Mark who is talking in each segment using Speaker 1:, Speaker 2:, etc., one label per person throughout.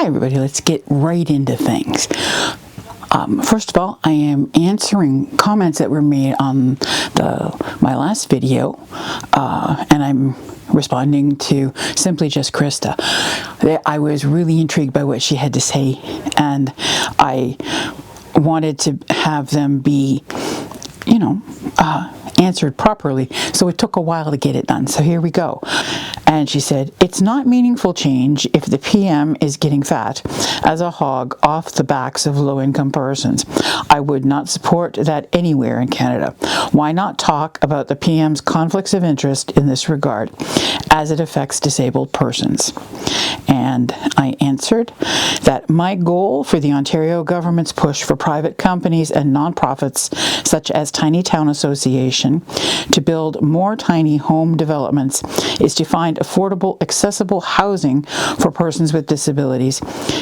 Speaker 1: Hi everybody, let's get right into things. First of all, I am answering comments that were made on my last video, and I'm responding to Simply Just Krista. I was really intrigued by what she had to say, and I wanted to have them be, answered properly, so it took a while to get it done. So here we go. And she said, it's not meaningful change if the PM is getting fat as a hog off the backs of low-income persons. I would not support that anywhere in Canada. Why not talk about the PM's conflicts of interest in this regard as it affects disabled persons? And I answered that my goal for the Ontario government's push for private companies and nonprofits such as Tiny Town Association to build more tiny home developments is to find affordable, accessible housing for persons with disabilities,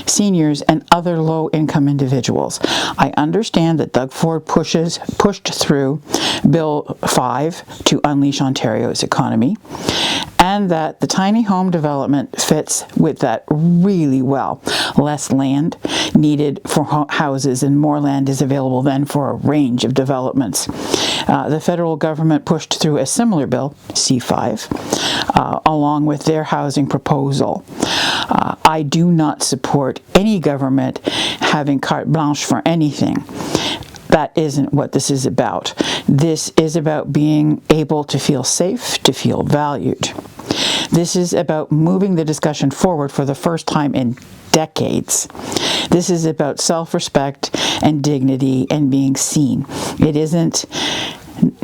Speaker 1: seniors, and other low-income individuals. I understand that Doug Ford pushed through Bill 5 to unleash Ontario's economy, and that the tiny home development fits with that really well. Less land needed for houses and more land is available then for a range of developments. The federal government pushed through a similar bill, C5, along with their housing proposal. I do not support any government having carte blanche for anything. That isn't what this is about. This is about being able to feel safe, to feel valued. This is about moving the discussion forward for the first time in decades. This is about self-respect and dignity and being seen. It isn't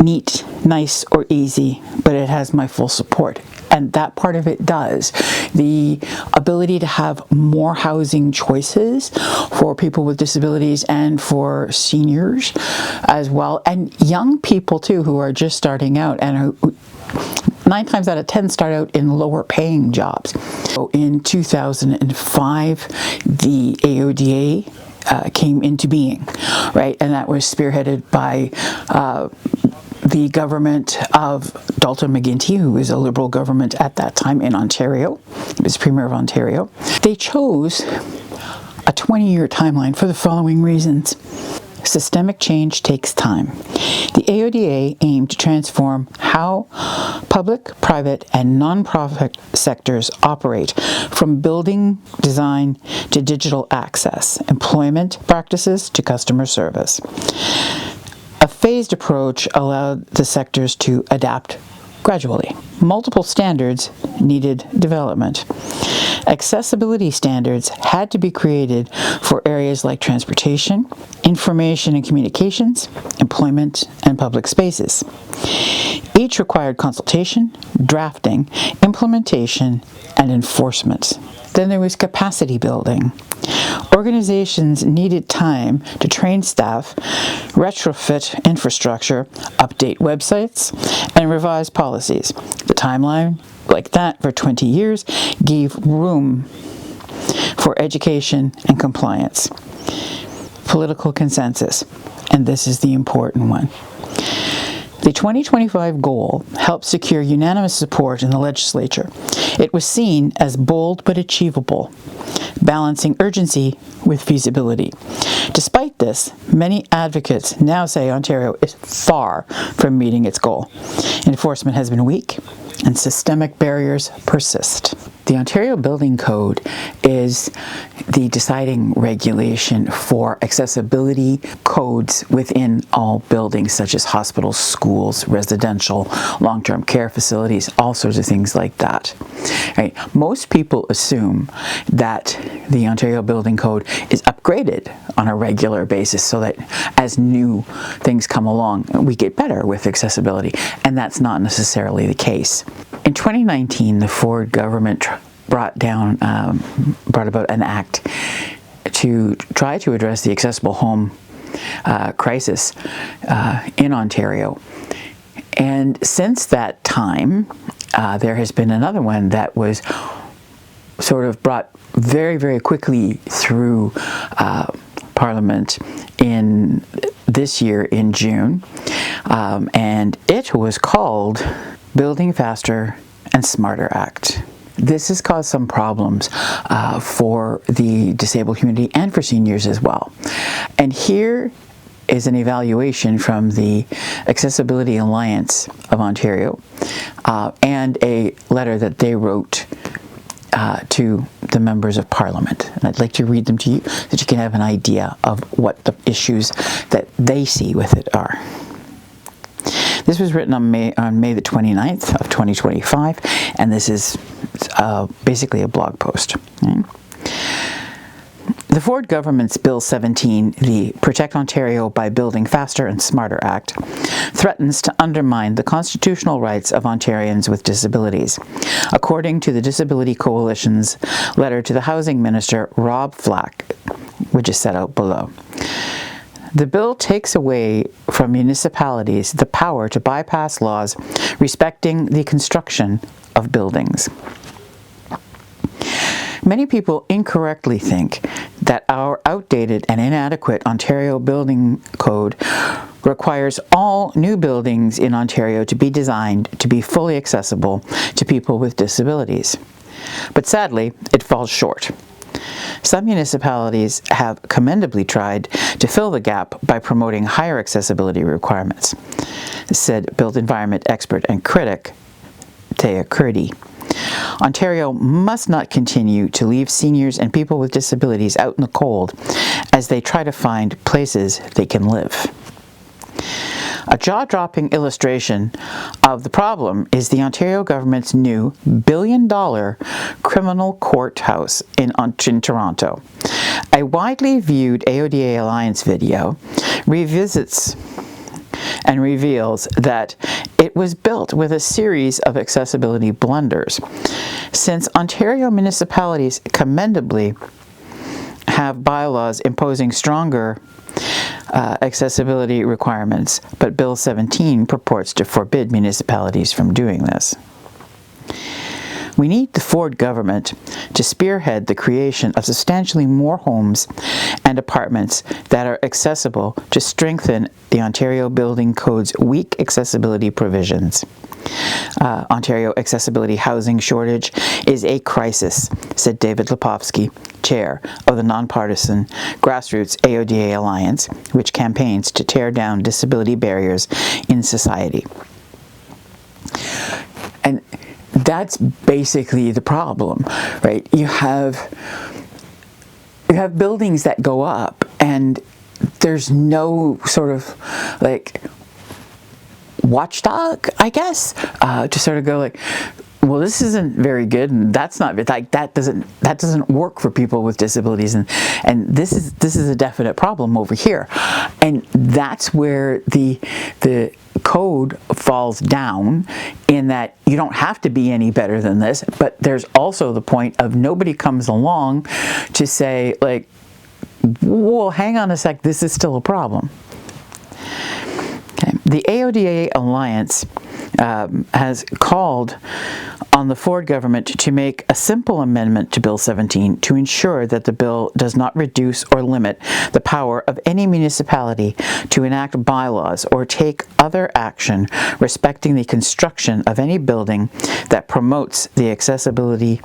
Speaker 1: neat, nice, or easy, but it has my full support. And that part of it does. The ability to have more housing choices for people with disabilities and for seniors as well, and young people too who are just starting out and who 9 times out of 10 start out in lower paying jobs. So in 2005, the AODA came into being, right? And that was spearheaded by the government of Dalton McGuinty, who was a Liberal government at that time in Ontario. He was Premier of Ontario. They chose a 20-year timeline for the following reasons. Systemic change takes time. The AODA aimed to transform how public, private, and nonprofit sectors operate, from building design to digital access, employment practices to customer service. A phased approach allowed the sectors to adapt gradually. Multiple standards needed development. Accessibility standards had to be created for areas like transportation, information and communications, employment, and public spaces. Each required consultation, drafting, implementation, and enforcement. Then there was capacity building. Organizations needed time to train staff, retrofit infrastructure, update websites, and revise policies. The timeline, like that for 20 years, gave room for education and compliance. Political consensus, and this is the important one. The 2025 goal helped secure unanimous support in the legislature. It was seen as bold but achievable, balancing urgency with feasibility. Despite this, many advocates now say Ontario is far from meeting its goal. Enforcement has been weak, and systemic barriers persist. The Ontario Building Code is the deciding regulation for accessibility codes within all buildings, such as hospitals, schools, residential, long-term care facilities, all sorts of things like that. Right? Most people assume that the Ontario Building Code is upgraded on a regular basis so that as new things come along, we get better with accessibility, and that's not necessarily the case. In 2019, the Ford government brought about an act to try to address the accessible home crisis in Ontario. And since that time, there has been another one that was sort of brought very, very quickly through Parliament in this year in June, and it was called Building Faster and Smarter Act. this has caused some problems for the disabled community and for seniors as well. And here is an evaluation from the Accessibility Alliance of Ontario and a letter that they wrote to the members of Parliament. And I'd like to read them to you so that you can have an idea of what the issues that they see with it are. This was written on May the 29th of 2025, and this is basically a blog post. Okay? The Ford government's Bill 17, the Protect Ontario by Building Faster and Smarter Act, threatens to undermine the constitutional rights of Ontarians with disabilities, according to the Disability Coalition's letter to the Housing Minister, Rob Flack, which is set out below. The bill takes away from municipalities the power to bypass laws respecting the construction of buildings. Many people incorrectly think that our outdated and inadequate Ontario Building Code requires all new buildings in Ontario to be designed to be fully accessible to people with disabilities. But sadly, it falls short. Some municipalities have commendably tried to fill the gap by promoting higher accessibility requirements, said built environment expert and critic Thea Curdy. Ontario must not continue to leave seniors and people with disabilities out in the cold as they try to find places they can live. A jaw-dropping illustration of the problem is the Ontario government's new billion-dollar criminal courthouse in Toronto. A widely viewed AODA Alliance video revisits and reveals that it was built with a series of accessibility blunders. Since Ontario municipalities commendably have bylaws imposing stronger accessibility requirements, but Bill 17 purports to forbid municipalities from doing this. We need the Ford government to spearhead the creation of substantially more homes and apartments that are accessible to strengthen the Ontario Building Code's weak accessibility provisions. Ontario accessibility housing shortage is a crisis, said David Lepofsky, chair of the nonpartisan grassroots AODA Alliance, which campaigns to tear down disability barriers in society. And that's basically the problem, right? You have buildings that go up and there's no sort of like watchdog, I guess, to sort of go like, well, this isn't very good, and that's not like that doesn't work for people with disabilities, and this is a definite problem over here, and that's where the code falls down, in that you don't have to be any better than this, but there's also the point of nobody comes along to say like, well, hang on a sec, this is still a problem. Okay. The AODA Alliance has called on the Ford government to make a simple amendment to Bill 17 to ensure that the bill does not reduce or limit the power of any municipality to enact bylaws or take other action respecting the construction of any building that promotes the accessibility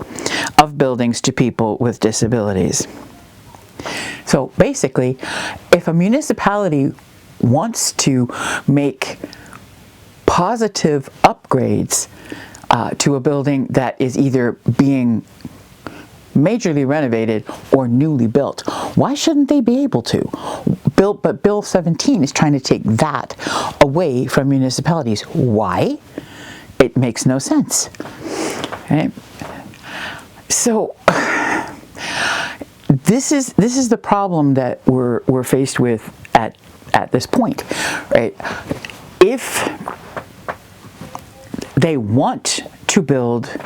Speaker 1: of buildings to people with disabilities. So basically, if a municipality wants to make positive upgrades to a building that is either being majorly renovated or newly built, why shouldn't they be able to? But Bill 17 is trying to take that away from municipalities. Why? It makes no sense. Okay? So this is the problem that we're faced with at this point, right? If they want to build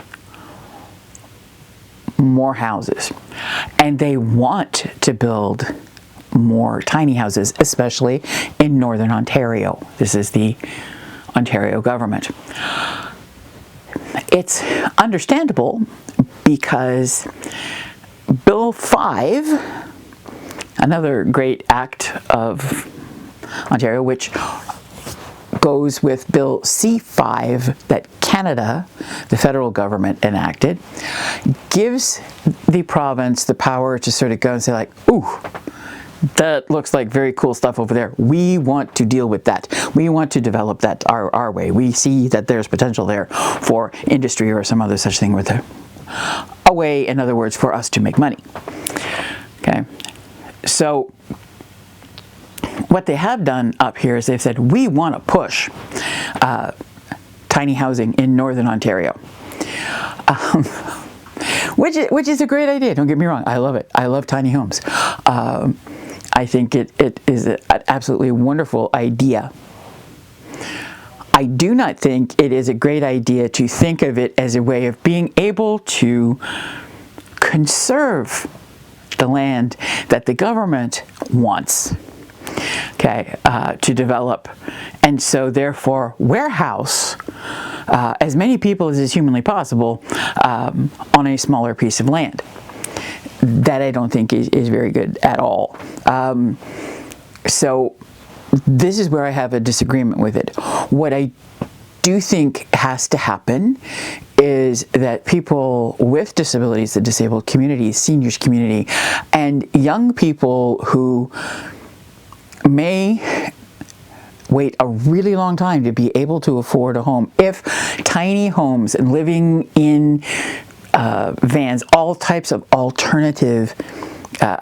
Speaker 1: more houses and they want to build more tiny houses, especially in Northern Ontario, this is the Ontario government. It's understandable because Bill 5, another great act of Ontario, which goes with Bill C-5 that Canada, the federal government, enacted, gives the province the power to sort of go and say like, ooh, that looks like very cool stuff over there. We want to deal with that. We want to develop that our way. We see that there's potential there for industry or some other such thing with a way, in other words, for us to make money. Okay, so what they have done up here is they've said, we want to push tiny housing in Northern Ontario. Which is a great idea, don't get me wrong. I love it. I love tiny homes. I think it is an absolutely wonderful idea. I do not think it is a great idea to think of it as a way of being able to conserve the land that the government wants, okay, to develop, and so therefore warehouse as many people as is humanly possible on a smaller piece of land. That I don't think is very good at all. So this is where I have a disagreement with it. What I do think has to happen is that people with disabilities, the disabled community, seniors community, and young people who may wait a really long time to be able to afford a home, if tiny homes and living in vans, all types of alternative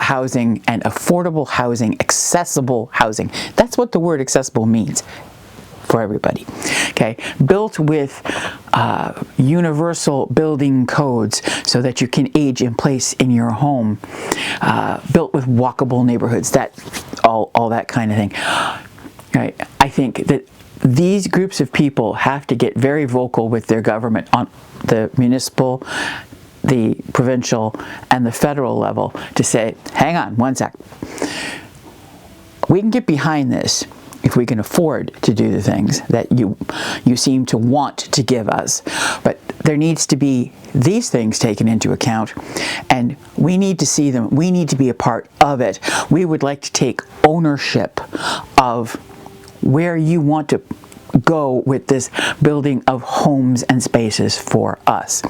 Speaker 1: housing and affordable housing, accessible housing. That's what the word accessible means for everybody. Okay, built with universal building codes so that you can age in place in your home. Built with walkable neighborhoods. That all that kind of thing. Right. I think that these groups of people have to get very vocal with their government on the municipal, the provincial, and the federal level to say, hang on one sec. We can get behind this if we can afford to do the things that you seem to want to give us. But there needs to be these things taken into account, and we need to see them. We need to be a part of it. We would like to take ownership of where you want to go with this building of homes and spaces for us.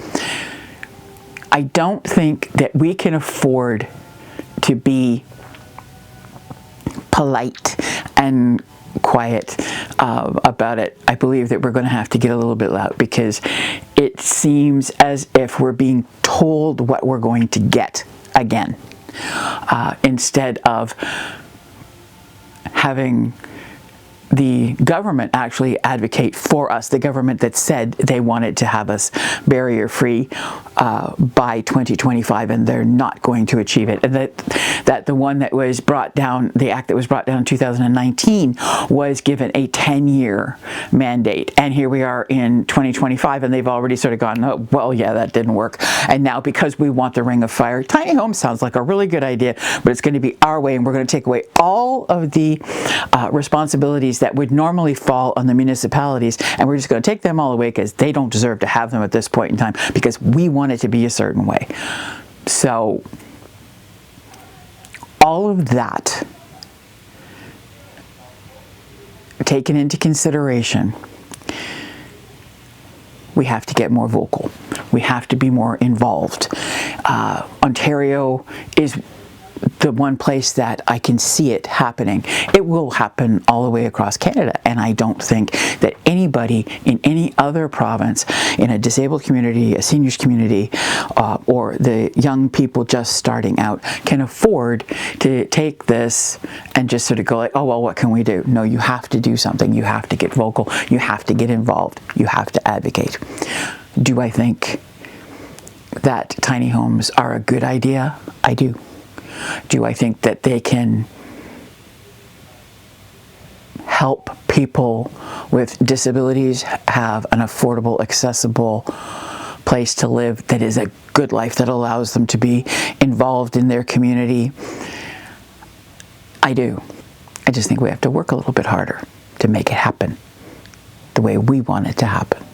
Speaker 1: I don't think that we can afford to be polite and quiet about it. I believe that we're going to have to get a little bit loud, because it seems as if we're being told what we're going to get again, instead of having the government actually advocate for us, the government that said they wanted to have us barrier-free by 2025, and they're not going to achieve it. And that the one that was brought down, the act that was brought down in 2019, was given a 10-year mandate. And here we are in 2025, and they've already sort of gone, oh, well, yeah, that didn't work. And now, because we want the ring of fire, tiny homes sounds like a really good idea, but it's going to be our way, and we're going to take away all of the responsibilities that would normally fall on the municipalities, and we're just going to take them all away because they don't deserve to have them at this point in time, because we want it to be a certain way. So all of that taken into consideration, we have to get more vocal. We have to be more involved. Ontario is the one place that I can see it happening. It will happen all the way across Canada, and I don't think that anybody in any other province, in a disabled community, a seniors community, or the young people just starting out, can afford to take this and just sort of go like, oh, well, what can we do? No, you have to do something. You have to get vocal. You have to get involved. You have to advocate. Do I think that tiny homes are a good idea? I do. Do I think that they can help people with disabilities have an affordable, accessible place to live that is a good life, that allows them to be involved in their community? I do. I just think we have to work a little bit harder to make it happen the way we want it to happen.